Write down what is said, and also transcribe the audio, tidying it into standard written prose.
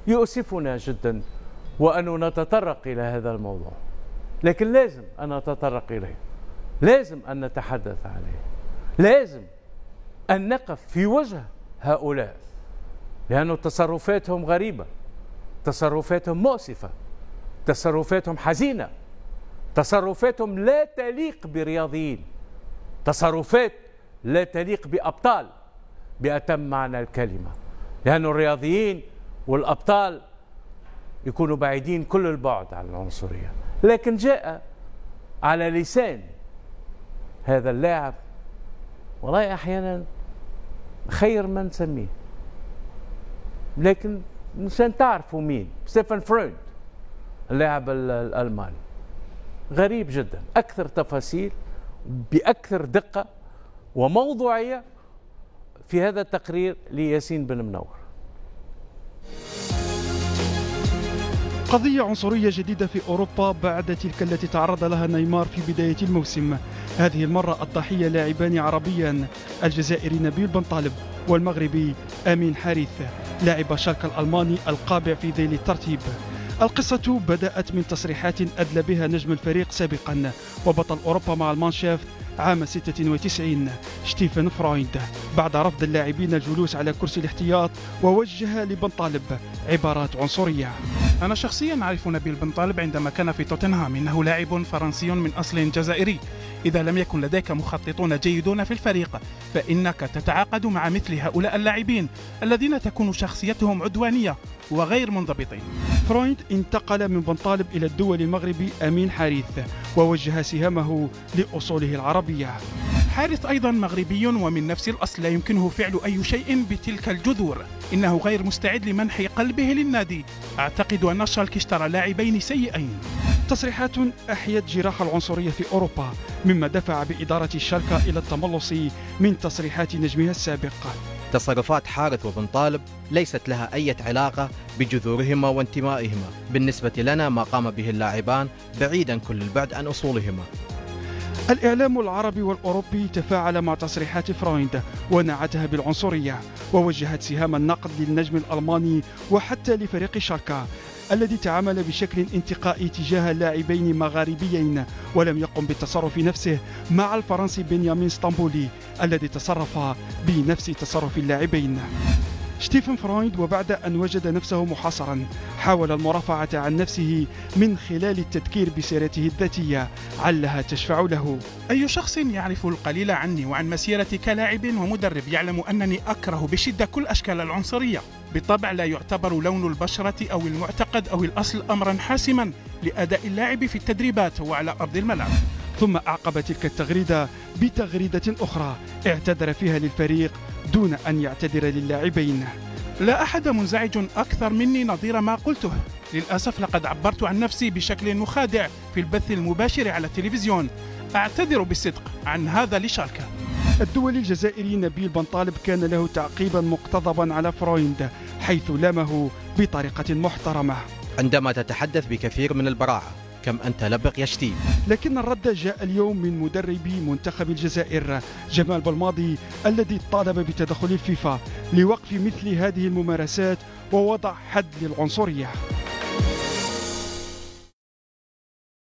يؤسفنا جدا وأن نتطرق إلى هذا الموضوع، لكن لازم أن نتطرق إليه، لازم أن نتحدث عليه، لازم أن نقف في وجه هؤلاء، لأن تصرفاتهم غريبة، تصرفاتهم مؤسفة، تصرفاتهم حزينة، تصرفاتهم لا تليق برياضيين، تصرفات لا تليق بأبطال بأتم معنى الكلمة، لأن الرياضيين والأبطال يكونوا بعيدين كل البعد عن العنصرية. لكن جاء على لسان هذا اللاعب، والله أحيانا خير ما نسميه، لكن مشان تعرفوا مين، ستيفان فرويد اللاعب الألماني، غريب جدا، أكثر تفاصيل بأكثر دقة وموضوعية في هذا التقرير لياسين بن منور. قضية عنصرية جديدة في أوروبا بعد تلك التي تعرض لها نيمار في بداية الموسم. هذه المرة الضحية لاعبان عربيان، الجزائري نبيل بن طالب والمغربي أمين حارث لاعب شالكة الألماني القابع في ذيل الترتيب. القصة بدأت من تصريحات أدلى بها نجم الفريق سابقا وبطل أوروبا مع المانشافت عام 96 ستيفن فرويد بعد رفض اللاعبين الجلوس على كرسي الاحتياط، ووجه لبن طالب عبارات عنصرية. أنا شخصيا أعرف نبيل بن طالب عندما كان في توتنهام، إنه لاعب فرنسي من أصل جزائري. إذا لم يكن لديك مخططون جيدون في الفريق فإنك تتعاقد مع مثل هؤلاء اللاعبين الذين تكون شخصيتهم عدوانية وغير منضبطين. فرويد انتقل من بن طالب إلى الدول المغربي أمين حارث ووجه سهامه لأصوله العربية. حارث أيضا مغربي ومن نفس الأصل، لا يمكنه فعل أي شيء بتلك الجذور، إنه غير مستعد لمنح قلبه للنادي. أعتقد أن شالكة اشترى لاعبين سيئين. تصريحات أحيت جراح العنصرية في أوروبا، مما دفع بإدارة شالكة إلى التملص من تصريحات نجمها السابق. تصرفات حارث وبن طالب ليست لها أي علاقة بجذورهما وانتمائهما. بالنسبة لنا ما قام به اللاعبان بعيدا كل البعد عن أصولهما. الإعلام العربي والأوروبي تفاعل مع تصريحات فرويد ونعتها بالعنصرية، ووجهت سهام النقد للنجم الألماني وحتى لفريق شالكة الذي تعامل بشكل انتقائي تجاه اللاعبين مغاربيين، ولم يقم بالتصرف نفسه مع الفرنسي بنيامين ستامبولي الذي تصرف بنفس تصرف اللاعبين. ستيفن فرويد وبعد أن وجد نفسه محاصرا حاول المرافعة عن نفسه من خلال التذكير بسيرته الذاتية علها تشفع له. أي شخص يعرف القليل عني وعن مسيرتي كلاعب ومدرب يعلم أنني أكره بشدة كل أشكال العنصرية. بالطبع لا يعتبر لون البشرة أو المعتقد أو الأصل أمرا حاسما لأداء اللاعب في التدريبات وعلى أرض الملعب. ثم أعقب تلك التغريدة بتغريدة أخرى اعتذر فيها للفريق دون أن يعتذر للاعبين. لا أحد منزعج أكثر مني نظير ما قلته. للأسف لقد عبرت عن نفسي بشكل مخادع في البث المباشر على التلفزيون. أعتذر بالصدق عن هذا لشالكة. الدولي الجزائري نبيل بن طالب كان له تعقيبا مقتضبا على فرويد حيث لامه بطريقة محترمة. عندما تتحدث بكثير من البراعة كم أنت لبق يا شتيم. لكن الرد جاء اليوم من مدربي منتخب الجزائر جمال بلماضي الذي طالب بتدخل الفيفا لوقف مثل هذه الممارسات ووضع حد للعنصرية.